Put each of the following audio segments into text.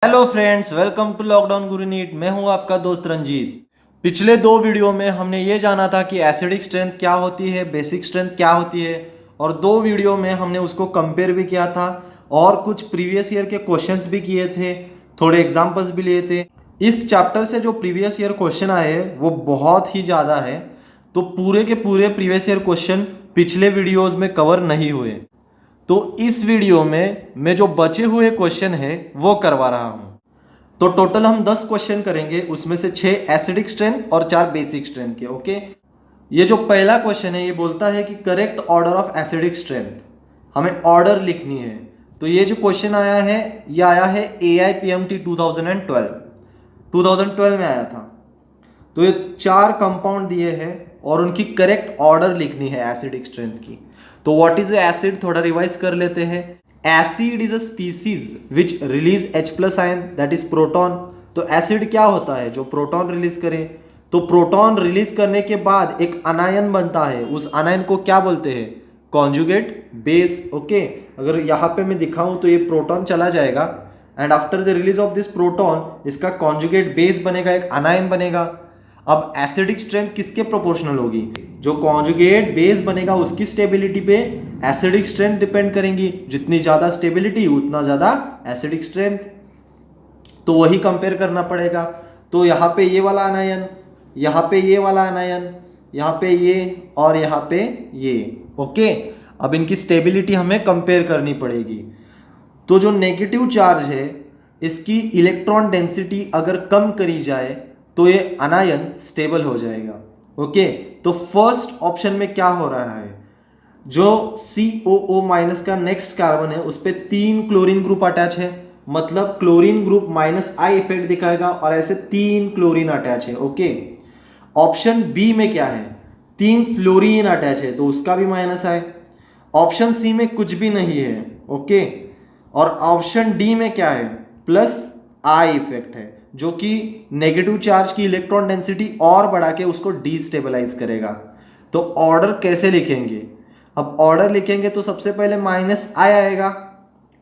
Hello friends, welcome to lockdown Guru NEET. मैं हूं आपका दोस्त रंजीत। पिछले दो वीडियो में हमने ये जाना था कि एसिडिक स्ट्रेंथ क्या होती है, बेसिक स्ट्रेंथ क्या होती है, और दो वीडियो में हमने उसको कंपेयर भी किया था और कुछ प्रीवियस ईयर के क्वेश्चंस भी किए थे, थोड़े एग्जांपल्स भी लिए थे। इस चैप्टर से जो प्रीवियस ईयर क्वेश्चन आए हैं वो बहुत ही ज़्यादा है, तो पूरे के पूरे प्रीवियस ईयर क्वेश्चन पिछले वीडियोज़ में कवर नहीं हुए। तो इस वीडियो में मैं जो बचे हुए क्वेश्चन है वो करवा रहा हूं। तो टोटल हम 10 क्वेश्चन करेंगे, उसमें से 6 एसिडिक स्ट्रेंथ और 4 बेसिक स्ट्रेंथ के। ओके, ये जो पहला क्वेश्चन है ये बोलता है कि correct order of acidic strength, हमें ऑर्डर लिखनी है। तो ये जो क्वेश्चन आया है ये आया है AIPMT 2012 में आया था। तो ये 4 कंपाउंड दिए हैं और उनकी करेक्ट ऑर्डर लिखनी है एसिडिक स्ट्रेंथ की। तो व्हाट इज एसिड, थोड़ा रिवाइज कर लेते हैं। Acid is a species which release H+ ion, that is proton. तो एसिड क्या होता है? जो प्रोटॉन रिलीज करे। तो प्रोटॉन रिलीज करने के बाद एक अनायन बनता है, उस अनायन को क्या बोलते हैं? Conjugate base. ओके, अगर यहाँ पे मैं दिखाऊं तो ये प्रोटॉन चला जाएगा and after the release of this proton इसका कॉन्जुगेट बेस बनेगा, एक अनायन बनेगा। अब एसिडिक स्ट्रेंथ किसके प्रोपोर्शनल होगी? जो कॉन्जुगेट बेस बनेगा उसकी स्टेबिलिटी पे एसिडिक स्ट्रेंथ डिपेंड करेंगी। जितनी ज्यादा स्टेबिलिटी उतना ज्यादा एसिडिक स्ट्रेंथ। तो वही कंपेयर करना पड़ेगा। तो यहाँ पे ये वाला अनायन, यहाँ पे ये वाला अनायन, यहाँ पे ये और यहाँ पे ये। ओके, अब इनकी स्टेबिलिटी हमें कंपेयर करनी पड़ेगी। तो जो नेगेटिव चार्ज है इसकी इलेक्ट्रॉन डेंसिटी अगर कम करी जाए तो ये अनायन स्टेबल हो जाएगा। ओके, तो फर्स्ट ऑप्शन में क्या हो रहा है? जो COO- का नेक्स्ट कार्बन है उस पर 3 क्लोरीन ग्रुप अटैच है, मतलब क्लोरीन ग्रुप -I इफेक्ट दिखाएगा और ऐसे 3 क्लोरीन अटैच है। ओके, ऑप्शन बी में क्या है? 3 फ्लोरीन अटैच है तो उसका भी -I। ऑप्शन सी में कुछ भी नहीं है। ओके, और ऑप्शन डी में क्या है? +I इफेक्ट है जो कि नेगेटिव चार्ज की इलेक्ट्रॉन डेंसिटी और बढ़ा के उसको डीस्टेबलाइज करेगा। तो ऑर्डर कैसे लिखेंगे? अब ऑर्डर लिखेंगे तो सबसे पहले -I आएगा,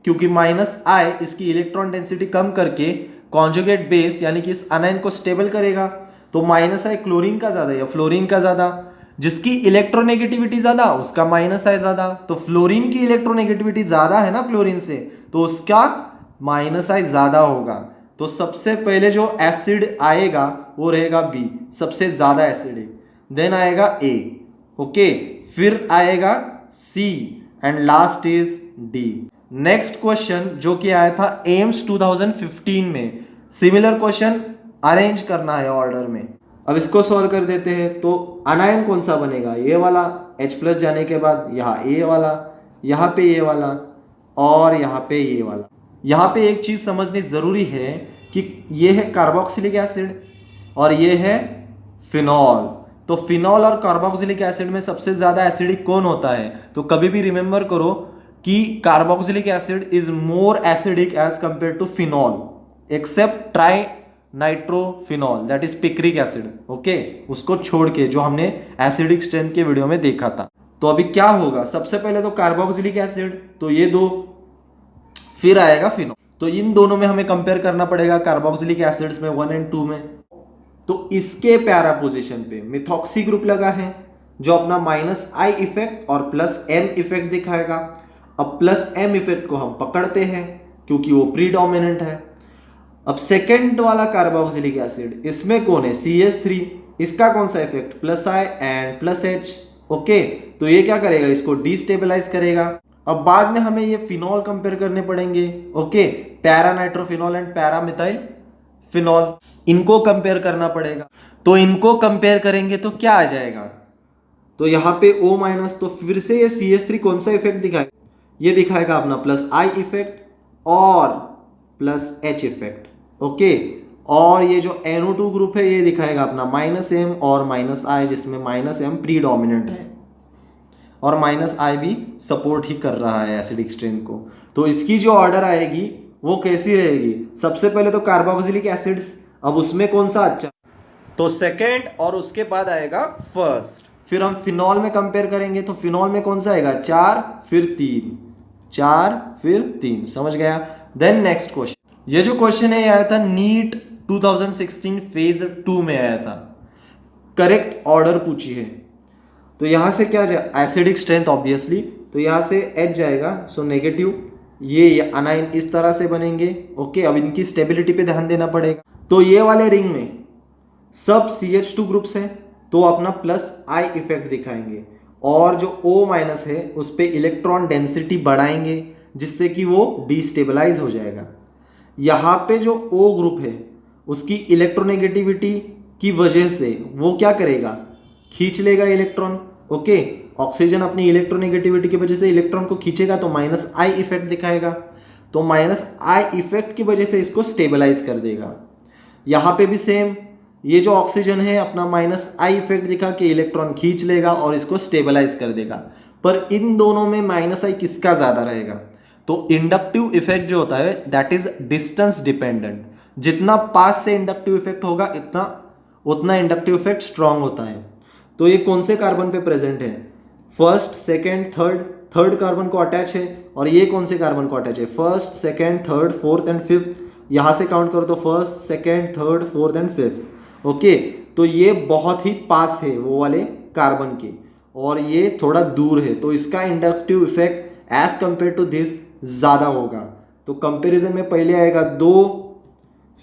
क्योंकि -I इसकी इलेक्ट्रॉन डेंसिटी कम करके कॉन्जुगेट बेस यानी कि इस अनायन को स्टेबल करेगा। तो -I क्लोरीन का ज्यादा या फ्लोरीन का ज्यादा? जिसकी इलेक्ट्रोनेगेटिविटी ज्यादा उसका -I ज्यादा। तो फ्लोरीन की इलेक्ट्रोनेगेटिविटी ज्यादा है ना क्लोरीन से, तो उसका -I ज्यादा होगा। तो सबसे पहले जो एसिड आएगा वो रहेगा बी, सबसे ज्यादा एसिडिक। देन आएगा ए। ओके, फिर आएगा C and last is D. Next question जो कि आया था एम्स 2015 में, सिमिलर क्वेश्चन अरेंज करना है ऑर्डर में। अब इसको सॉल्व कर देते हैं। तो अनायन कौन सा बनेगा? ये वाला, H+ जाने के बाद यहाँ ए वाला, यहाँ पे ये वाला और यहाँ पे ये वाला। यहाँ पे एक चीज समझनी जरूरी है कि ये है कार्बोक्सिलिक एसिड और ये है फिनॉल। तो फिनॉल और कार्बोक्सिलिक एसिड में सबसे ज्यादा एसिडिक कौन होता है? तो कभी भी रिमेंबर करो कि carboxylic acid is more acidic as compare to phenol, except trinitrophenol, that is picric acid. Okay, उसको छोड़ के जो हमने एसिडिक स्ट्रेंथ के वीडियो में देखा था। तो अभी क्या होगा? सबसे पहले तो कार्बोक्सिलिक एसिड, तो ये दो, फिर आएगा फिनॉल। तो इन दोनों में हमें कंपेयर करना पड़ेगा, कार्बोक्सिलिक एसिड्स में 1 और 2 में। तो इसके पैरा पोजीशन पे मिथॉक्सी ग्रुप लगा है जो अपना -I इफेक्ट और +M इफेक्ट दिखाएगा। अब +M इफेक्ट को हम पकड़ते हैं क्योंकि वो प्रीडोमिनेंट है। अब सेकेंड वाला कार्बोक्सिलिक एसिड, इसमें कौन है? CH3, इसका कौन सा effect? +I and +H। Okay, तो ये क्या करेगा? इसको डीस्टेबलाइज करेगा। अब बाद में हमें ये फिनॉल कंपेयर करने पड़ेंगे। Okay, para nitrophenol and para methyl phenol, इनको कंपेयर करना पड़ेगा। तो इनको कंपेयर करेंगे तो क्या आ जाएगा? तो यहाँ पे O-, तो फिर से ये CH3 कौन सा इफेक्ट दिखाएगा? ये दिखाएगा अपना +I इफेक्ट और +H इफेक्ट। ओके, और ये जो NO2 ग्रुप है ये दिखाएगा अपना -M और -I, जिसमें -M प्रीडोमिनेंट है और -I भी सपोर्ट ही कर रहा है एसिडिक स्ट्रेंथ को। तो इसकी जो ऑर्डर आएगी वो कैसी रहेगी? सबसे पहले तो कार्बोक्सिलिक एसिड्स, अब उसमें कौन सा अच्छा? तो सेकेंड और उसके बाद आएगा फर्स्ट। फिर हम फिनॉल में कंपेयर करेंगे तो फिनॉल में कौन सा आएगा? 4 फिर 3, 4 फिर 3। समझ गया? देन नेक्स्ट क्वेश्चन, ये जो क्वेश्चन है ये आया था नीट 2016 फेज 2 में आया था। करेक्ट ऑर्डर पूछी है। तो यहां से क्या जाए, एसिडिक स्ट्रेंथ ऑब्वियसली, तो यहां से H जाएगा, सो नेगेटिव, ये अनाइन इस तरह से बनेंगे। ओके, अब इनकी स्टेबिलिटी पे ध्यान देना पड़ेगा। तो ये वाले रिंग में सब CH2 ग्रुप्स हैं, तो अपना प्लस I इफेक्ट दिखाएंगे, और जो O माइनस है उस पर इलेक्ट्रॉन डेंसिटी बढ़ाएंगे, जिससे कि वो डिस्टेबलाइज हो जाएगा। यहाँ पे जो O ग्रुप है उसकी इलेक्ट्रोनेगेटिविटी की वजह से वो क्या करेगा, खींच लेगा इलेक्ट्रॉन। ओके, ऑक्सीजन अपनी इलेक्ट्रोनेगेटिविटी की वजह से इलेक्ट्रॉन को खींचेगा, तो माइनस I इफेक्ट दिखाएगा। तो माइनस I इफेक्ट की वजह से इसको स्टेबलाइज कर देगा। यहाँ पे भी सेम, ये जो ऑक्सीजन है अपना माइनस I इफेक्ट दिखा के इलेक्ट्रॉन खींच लेगा और इसको स्टेबलाइज कर देगा। पर इन दोनों में माइनस I किसका ज्यादा रहेगा? तो इंडक्टिव इफेक्ट जो होता है दैट इज डिस्टेंस डिपेंडेंट। जितना पास से इंडक्टिव इफेक्ट होगा उतना इंडक्टिव इफेक्ट स्ट्रांग होता है। तो ये कौन से कार्बन पे प्रेजेंट है? फर्स्ट, सेकेंड, थर्ड कार्बन को अटैच है। और ये कौन से कार्बन को अटैच है? First, second, third, fourth and fifth. यहां से काउंट करो तो first, second, third, fourth and fifth. Okay, तो ये बहुत ही पास है वो वाले कार्बन के, और ये थोड़ा दूर है, तो इसका inductive effect as compare to this ज्यादा होगा। तो कंपैरिजन में पहले आएगा 2,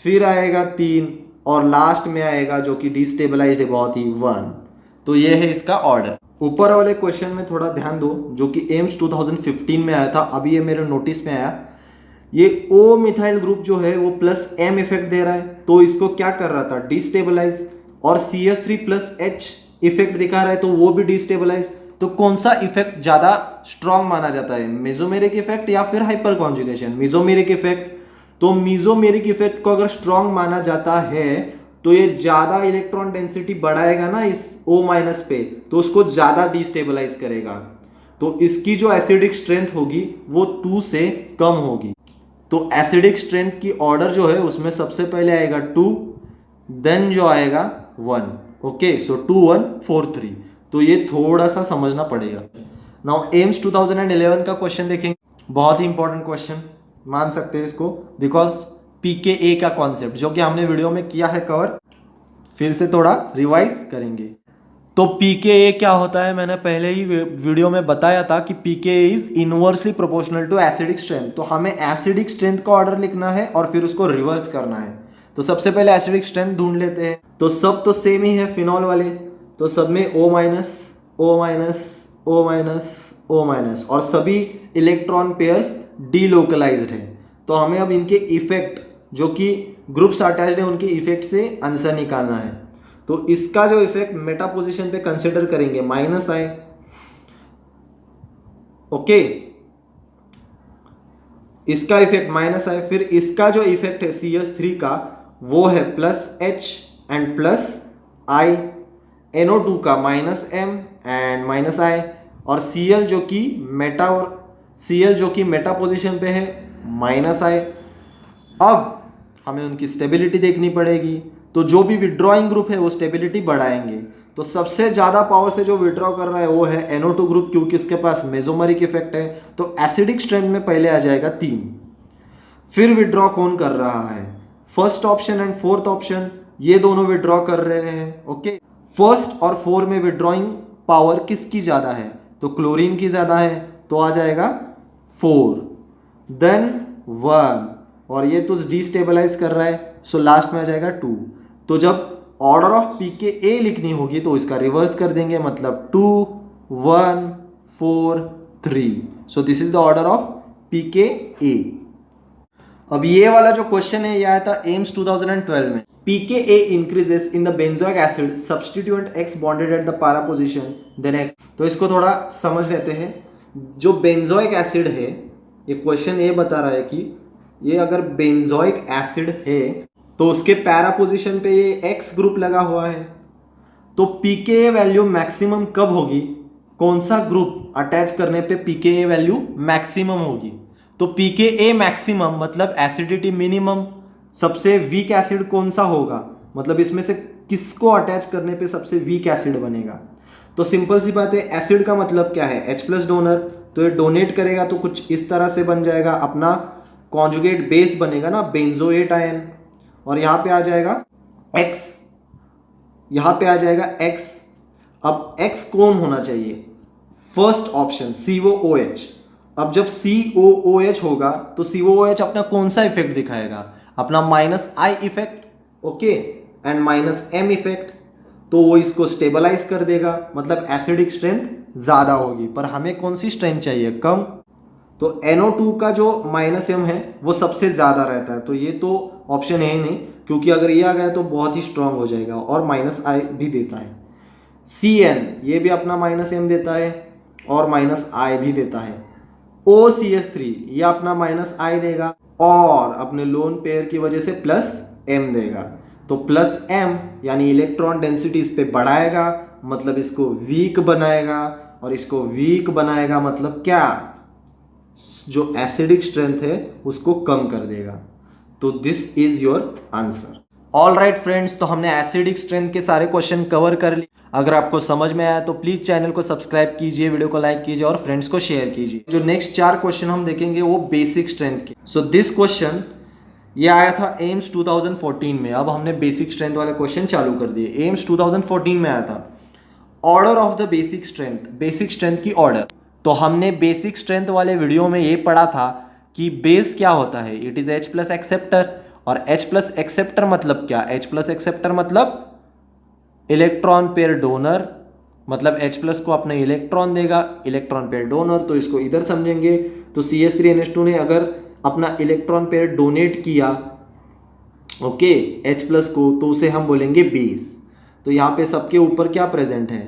फिर आएगा 3, और लास्ट में आएगा जो कि डिस्टेबलाइज्ड है बहुत ही 1। तो ये है इसका ऑर्डर। ऊपर वाले क्वेश्चन में थोड़ा ध्यान दो, जो कि एम्स 2015 में आया था, अभी ये मेरे नोटिस में आया। ये O मिथाइल ग्रुप जो है वो प्लस M इफेक्ट दे रहा है, तो इसको क्या कर रहा था, डिस्टेबलाइज। और CH3 प्लस H इफेक्ट दिखा रहा है, तो वो भी डिस्टेबलाइज। तो कौन सा इफेक्ट ज्यादा स्ट्रॉन्ग माना जाता है, मेसोमेरिक इफेक्ट या फिर हाइपर कॉन्जुगेशन? Mesomeric effect. तो मेसोमेरिक इफेक्ट को अगर स्ट्रॉन्ग माना जाता है तो ये ज्यादा इलेक्ट्रॉन डेंसिटी बढ़ाएगा ना इस O माइनस पे, तो उसको ज्यादा डिस्टेबलाइज करेगा। तो इसकी जो एसिडिक स्ट्रेंथ होगी वो 2 से कम होगी। तो एसिडिक स्ट्रेंथ की ऑर्डर जो है उसमें सबसे पहले आएगा 2, देन जो आएगा 1। ओके, सो 2 1 4 3। तो ये थोड़ा सा समझना पड़ेगा। नाउ एम्स 2011 का क्वेश्चन देखेंगे, बहुत ही इंपॉर्टेंट क्वेश्चन मान सकते हैं इसको, बिकॉज pKa का कॉन्सेप्ट जो कि हमने वीडियो में किया है कवर, फिर से थोड़ा रिवाइज करेंगे। तो pKa क्या होता है, मैंने पहले ही वीडियो में बताया था कि pKa is inversely proportional to acidic strength. तो हमें एसिडिक स्ट्रेंथ का ऑर्डर लिखना है और फिर उसको रिवर्स करना है। तो सबसे पहले एसिडिक स्ट्रेंथ ढूंढ लेते हैं। तो सब तो सेम ही है फिनॉल वाले, तो सब में O minus, O minus, O minus, O minus, और सभी इलेक्ट्रॉन पेयर्स डीलोकलाइज्ड है। तो हमें अब इनके इफेक्ट जो कि ग्रुप्स अटैच्ड है उनके इफेक्ट से आंसर निकालना है। तो इसका जो इफेक्ट मेटा पोजीशन पे कंसिडर करेंगे माइनस I। ओके, इसका इफेक्ट माइनस I, फिर इसका जो इफेक्ट है CH3 का वो है plus H and plus I, NO2 का minus M and minus I, और Cl जो कि मेटा पोजीशन पे है माइनस I। अब हमें उनकी स्टेबिलिटी देखनी पड़ेगी, तो जो भी विड्रॉइंग ग्रुप है वो स्टेबिलिटी बढ़ाएंगे। तो सबसे ज्यादा पावर से जो विड्रॉ कर रहा है वो है NO2 ग्रुप, क्योंकि इसके पास मेसोमेरिक इफेक्ट है। तो एसिडिक स्ट्रेंथ में पहले आ जाएगा 3। फिर विड्रॉ कौन कर रहा है, first option and fourth option, ये दोनों विड्रॉ कर रहे हैं। ओके, फर्स्ट और 4 में विड्रॉइंग पावर किसकी ज्यादा है, तो क्लोरीन की ज्यादा है, तो आ जाएगा 4, देन 1, और ये तो डिस्टेबलाइज कर रहा है, सो लास्ट में आ जाएगा 2। तो जब ऑर्डर ऑफ pKa लिखनी होगी तो इसका रिवर्स कर देंगे, मतलब 2 1 4 3। So this is the order of pKa। अब ये वाला जो क्वेश्चन है ये आया था एम्स 2012 में। pKa increases in the benzoic acid substituent X bonded at the para position then X। तो इसको थोड़ा समझ लेते हैं। जो बेंजोइक एसिड है, ये क्वेश्चन ये बता रहा है कि ये अगर बेंजोइक एसिड है तो उसके पैरा पोजीशन पे ये X ग्रुप लगा हुआ है। तो pKa वैल्यू मैक्सिमम कब होगी, कौन सा ग्रुप अटैच करने पे pKa वैल्यू मैक्सिमम होगी? तो pKa मैक्सिमम मतलब एसिडिटी मिनिमम। सबसे वीक एसिड कौन सा होगा, मतलब इसमें से किसको अटैच करने पे सबसे वीक एसिड बनेगा? तो सिंपल सी बात है, एसिड का मतलब क्या है, H+ डोनर, तो ये डोनेट करेगा तो कुछ इस तरह से बन जाएगा। अपना कॉन्जुगेट बेस बनेगा ना बेंजोएट आयन, और यहाँ पे आ जाएगा X, यहाँ पे आ जाएगा X। अब X कौन होना चाहिए? First option COOH। अब जब COOH होगा तो COOH अपना कौन सा इफेक्ट दिखाएगा? अपना -I effect, okay, and -M effect. तो वो इसको स्टेबलाइज कर देगा, मतलब एसिडिक स्ट्रेंथ ज़्यादा होगी। पर हमें कौन सी स्ट्रेंथ चाहिए? कम। तो NO2 का जो -M है वो सबसे ज़्यादा रहता है, तो ये तो ऑप्शन है ही नहीं, क्योंकि अगर ये आ गया तो बहुत ही स्ट्रांग हो जाएगा, और -I भी देता है। CN ये भी अपना -M देता है और -I भी देता है। OCH3 ये अपना -I देगा और अपने लोन पेयर की वजह से +M देगा। तो +M यानी इलेक्ट्रॉन डेंसिटी इस पे बढ़ाएगा, मतलब इसको वीक बनाएगा, और इसको वीक बनाएगा मतलब क्या? जो एसिडिक स्ट्रेंथ है उसको कम कर देगा। तो this is your answer. All right friends, तो हमने एसिडिक स्ट्रेंथ के सारे क्वेश्चन कवर कर लिए। अगर आपको समझ में आया तो प्लीज चैनल को सब्सक्राइब कीजिए, वीडियो को लाइक कीजिए और फ्रेंड्स को शेयर कीजिए। जो नेक्स्ट 4 क्वेश्चन हम देखेंगे वो बेसिक स्ट्रेंथ के। सो दिस क्वेश्चन ये आया था एम्स 2014 में। अब हमने बेसिक स्ट्रेंथ वाले क्वेश्चन चालू कर दिए। एम्स 2014 में आया था order of the basic strength, basic strength की ऑर्डर। तो हमने बेसिक स्ट्रेंथ वाले वीडियो में ये पढ़ा था कि बेस क्या होता है, it is H plus acceptor. और H प्लस एक्सेप्टर मतलब क्या? H प्लस एक्सेप्टर मतलब इलेक्ट्रॉन पेयर डोनर, मतलब H प्लस को अपने इलेक्ट्रॉन देगा, इलेक्ट्रॉन पेयर डोनर। तो इसको इधर समझेंगे, तो CH3NH2 ने अगर अपना इलेक्ट्रॉन पेयर डोनेट किया, ओके, H प्लस को, तो उसे हम बोलेंगे बेस। तो यहाँ पे सबके ऊपर क्या प्रेजेंट है?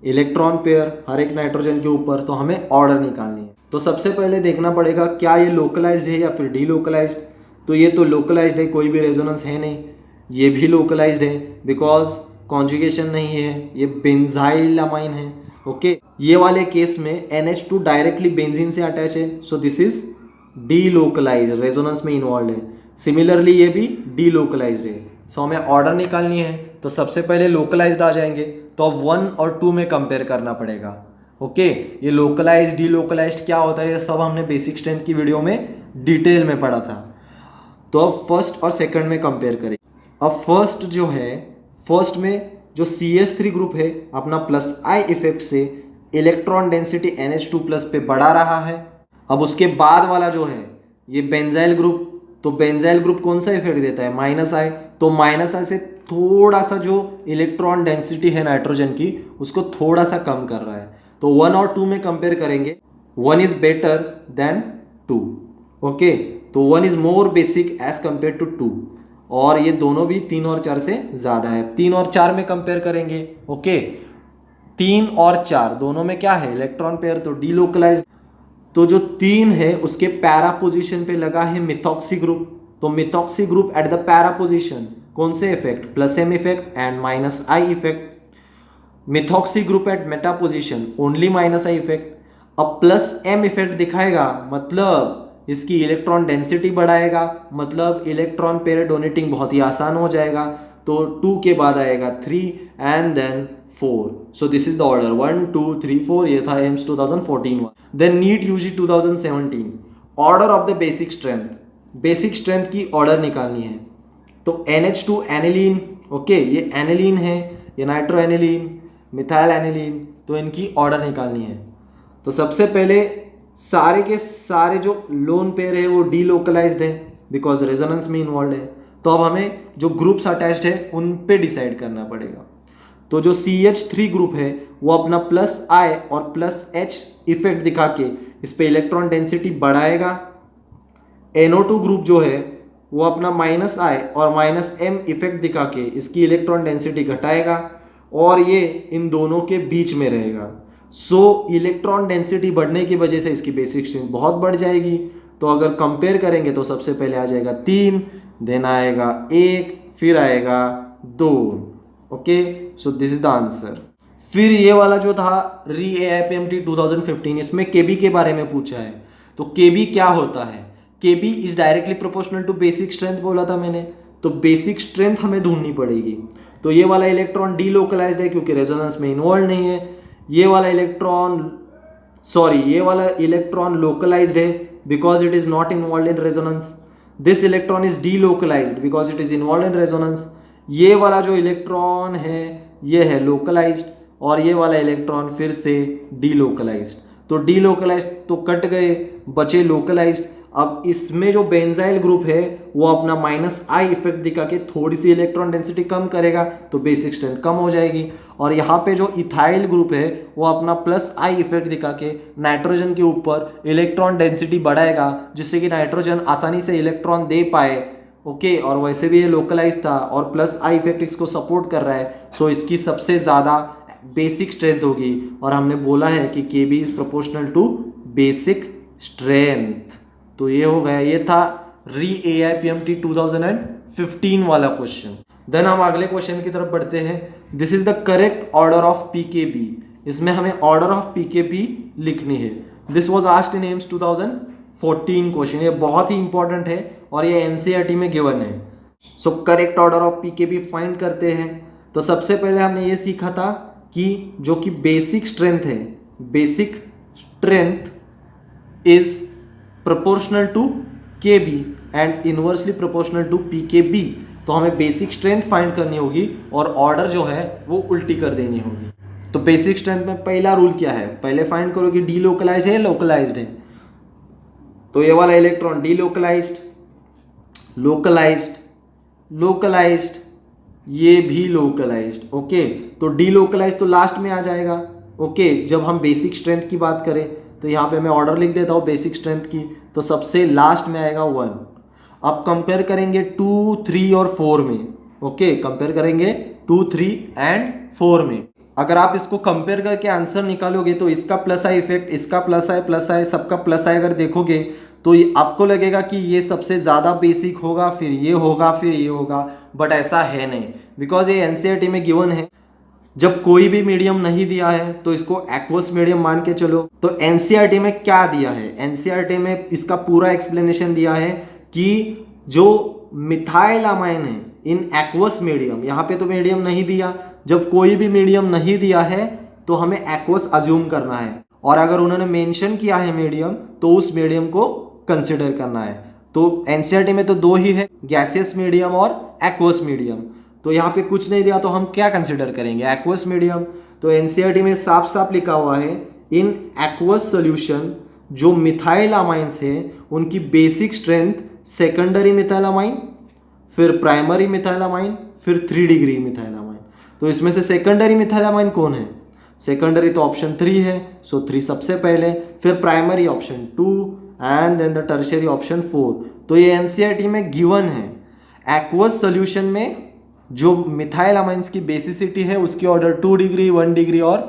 इलेक्ट्रॉन पेयर, हर एक नाइट्रोजन के ऊपर। तो हमें ऑर्डर निकालनी है। तो सबसे पहले देखना पड़ेगा क्या ये लोकलाइज्ड है या फिर डीलोकलाइज्ड। तो ये तो लोकलाइज्ड है, कोई भी रेजोनेंस है नहीं। ये भी लोकलाइज्ड है बिकॉज कॉन्जुगेशन नहीं है, ये बेंजाइल अमाइन है, ओके। ये वाले केस में NH2 डायरेक्टली बेंजीन से अटैच है, सो दिस इज डीलोकलाइज्ड, रेजोनेंस में इन्वॉल्व है। सिमिलरली ये भी डीलोकलाइज्ड है। सो हमें ऑर्डर निकालनी है, तो सबसे पहले लोकलाइज्ड आ जाएंगे, तो अब 1 और 2 में कंपेयर करना पड़ेगा, ओके। ये लोकलाइज्ड डीलोकलाइज्ड क्या होता है ये सब हमने बेसिक स्ट्रेंथ की वीडियो में डिटेल में पढ़ा था। तो अब फर्स्ट और सेकंड में कंपेयर करें। अब फर्स्ट जो है, फर्स्ट में जो CH3 ग्रुप है अपना +I इफेक्ट से इलेक्ट्रॉन डेंसिटी NH2 प्लस पे बढ़ा रहा है। अब उसके बाद वाला जो है ये बेंजाइल ग्रुप, तो बेंजाइल ग्रुप कौन सा इफेक्ट देता है? -I। तो -I से थोड़ा सा जो इलेक्ट्रॉन डेंसिटी है नाइट्रोजन की उसको थोड़ा सा कम कर रहा है। तो 1 और 2 में कंपेयर करेंगे, 1 इज बेटर देन 2, ओके। तो 1 is more basic as compare to 2, और ये दोनों भी 3 और 4 से ज़्यादा है। 3 और 4 में कंपेयर करेंगे, ओके। 3 और 4 दोनों में क्या है? इलेक्ट्रॉन पेयर, तो डीलोकलाइज्ड। तो जो 3 है उसके पैरा पोजीशन पे लगा है मिथॉक्सी ग्रुप। तो methoxy group at the para position कौन से effect? +M effect and -I effect. Methoxy group at meta position only -I effect. अब +M इफेक्ट दिखाएगा मतलब इसकी इलेक्ट्रॉन डेंसिटी बढ़ाएगा, मतलब इलेक्ट्रॉन पेयर डोनेटिंग बहुत ही आसान हो जाएगा। तो 2 के बाद आएगा 3 and then 4। So this is the order 1 2 3 4। ये था AIIMS 2014। Then NEET UG 2017 order of the basic strength. Basic strength की ऑर्डर निकालनी है। तो NH2 एनिलीन, ओके, ये एनिलीन है, ये नाइट्रो एनिलीन, मिथाइल एनिलीन, तो इनकी ऑर्डर निकालनी है। तो सबसे पहले सारे के सारे जो लोन पेयर है वो डीलोकलाइज्ड है बिकॉज रेजोनेंस में इन्वॉल्व है। तो अब हमें जो ग्रुप्स अटैच्ड है उन पे डिसाइड करना पड़ेगा। तो जो CH3 ग्रुप है वो अपना +I और +H इफेक्ट दिखा के इस पे इलेक्ट्रॉन डेंसिटी बढ़ाएगा। NO2 ग्रुप जो है वो अपना -I और -M इफेक्ट दिखा के इसकी इलेक्ट्रॉन डेंसिटी घटाएगा, और ये इन दोनों के बीच में रहेगा। सो इलेक्ट्रॉन डेंसिटी बढ़ने की वजह से इसकी बेसिक स्ट्रेंथ बहुत बढ़ जाएगी। तो अगर कंपेयर करेंगे तो सबसे पहले आ जाएगा 3, देन आएगा 1, फिर आएगा 2, okay. So this is the answer. फिर ये वाला जो था AIPMT 2015, इसमें KB के बारे में पूछा है। तो KB क्या होता है? KB is directly proportional to basic strength बोला था मैंने। तो बेसिक स्ट्रेंथ हमें ढूंढनी पड़ेगी। तो ये वाला इलेक्ट्रॉन डीलोकलाइज्ड है क्योंकि रेजोनेंस में इन्वॉल्व नहीं है। ये वाला इलेक्ट्रॉन लोकलाइज्ड है because it is not involve in resonance. This electron is delocalised because it is involve in resonance. ये वाला जो इलेक्ट्रॉन है ये है लोकलाइज्ड और ये वाला इलेक्ट्रॉन फिर से डीलोकलाइज्ड। तो डीलोकलाइज्ड तो कट गए, बचे लोकलाइज्ड। अब इसमें जो बेंजाइल ग्रुप है वो अपना -I इफेक्ट दिखा के थोड़ी सी इलेक्ट्रॉन डेंसिटी कम करेगा तो बेसिक स्ट्रेंथ कम हो जाएगी। और यहाँ पे जो इथाइल ग्रुप है वो अपना +I इफेक्ट दिखा के नाइट्रोजन के ऊपर इलेक्ट्रॉन डेंसिटी बढ़ाएगा जिससे कि नाइट्रोजन आसानी से इलेक्ट्रॉन दे पाए। ओके, और वैसे भी ये लोकलाइज था और +I इफेक्ट इसको सपोर्ट कर रहा है, सो इसकी सबसे ज़्यादा बेसिक स्ट्रेंथ होगी। और हमने बोला है कि KB is proportional to basic strength. तो ये हो गया, ये था AIPMT 2015 वाला क्वेश्चन। देन हम अगले क्वेश्चन की तरफ बढ़ते हैं। This is the correct order of PKB। इसमें हमें ऑर्डर ऑफ PKB लिखनी है। This was asked in AIIMS 2014 question. ये बहुत ही इंपॉर्टेंट है और ये NCERT में गिवन है। So correct order of PKB find करते हैं। तो सबसे पहले हमने ये सीखा था कि जो कि बेसिक स्ट्रेंथ है, basic strength is proportional to KB and inversely proportional to PKB। तो हमें बेसिक स्ट्रेंथ फाइंड करनी होगी और ऑर्डर जो है वो उल्टी कर देनी होगी। तो बेसिक स्ट्रेंथ में पहला रूल क्या है, पहले फाइंड करो कि डीलोकलाइज्ड है लोकलाइज्ड है। तो ये वाला इलेक्ट्रॉन डीलोकलाइज्ड, लोकलाइज्ड, लोकलाइज्ड, ये भी लोकलाइज्ड। ओके, तो डीलोकलाइज्ड तो लास्ट में आ जाएगा। ओके, जब हम बेसिक स्ट्रेंथ की बात करें तो यहाँ पे मैं ऑर्डर लिख देता हूँ बेसिक स्ट्रेंथ की। तो सबसे लास्ट में आएगा 1। अब कंपेयर करेंगे 2, 3 और 4 में। ओके, कंपेयर करेंगे 2, 3 एंड 4 में। अगर आप इसको कंपेयर करके आंसर निकालोगे तो इसका +I इफेक्ट, इसका +I, सबका +I अगर देखोगे तो आपको लगेगा कि ये सबसे ज़्यादा बेसिक होगा, फिर ये होगा, फिर ये होगा, बट ऐसा है नहीं। बिकॉज ये NCERT में गिवन है। जब कोई भी मीडियम नहीं दिया है तो इसको एक्वस मीडियम मान के चलो। तो NCERT में क्या दिया है, NCERT में इसका पूरा एक्सप्लेनेशन दिया है कि जो मिथाइलामाइन है इन एक्वस मीडियम, यहाँ पे तो मीडियम नहीं दिया। जब कोई भी मीडियम नहीं दिया है तो हमें एक्वस अज्यूम करना है, और अगर उन्होंने मेंशन किया है मीडियम तो उस मीडियम को कंसिडर करना है। तो NCERT में तो 2 ही है, गैसियस मीडियम और एक्वस मीडियम। तो यहाँ पे कुछ नहीं दिया तो हम क्या कंसिडर करेंगे, एक्वस मीडियम। तो NCERT में साफ साफ लिखा हुआ है इन एक्वस सोल्यूशन जो मिथाइलामाइंस है उनकी बेसिक स्ट्रेंथ सेकेंडरी मिथाइलामाइन, फिर प्राइमरी मिथाइलामाइन, फिर 3 डिग्री मिथाइलामाइन। तो इसमें से सेकेंडरी मिथाइलामाइन कौन है, सेकेंडरी तो ऑप्शन 3 है, सो 3 सबसे पहले, फिर primary option 2 and then the tertiary option 4। तो ये NCERT में गिवन है। एक्वस सोल्यूशन में जो मिथाइलामाइंस की बेसिसिटी है उसकी ऑर्डर 2 डिग्री, 1 डिग्री और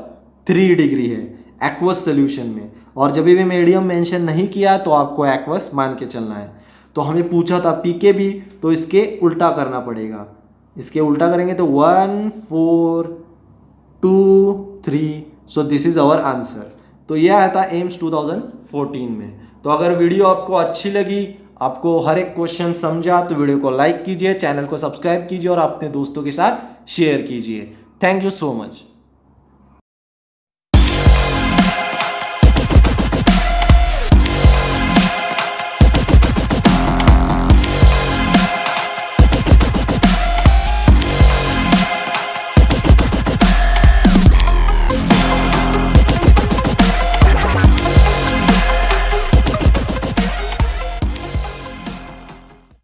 3 डिग्री है एक्वस सोल्यूशन में। और जब भी मीडियम मेंशन नहीं किया तो आपको एक्वस मान के चलना है। तो हमें पूछा था PKB, तो इसके उल्टा करना पड़ेगा। इसके उल्टा करेंगे तो 1, 4, 2, 3। So this is our answer. तो यह आया था एम्स 2014 में। तो अगर वीडियो आपको अच्छी लगी, आपको हर एक क्वेश्चन समझा, तो वीडियो को लाइक कीजिए, चैनल को सब्सक्राइब कीजिए और अपने दोस्तों के साथ शेयर कीजिए। Thank you so much.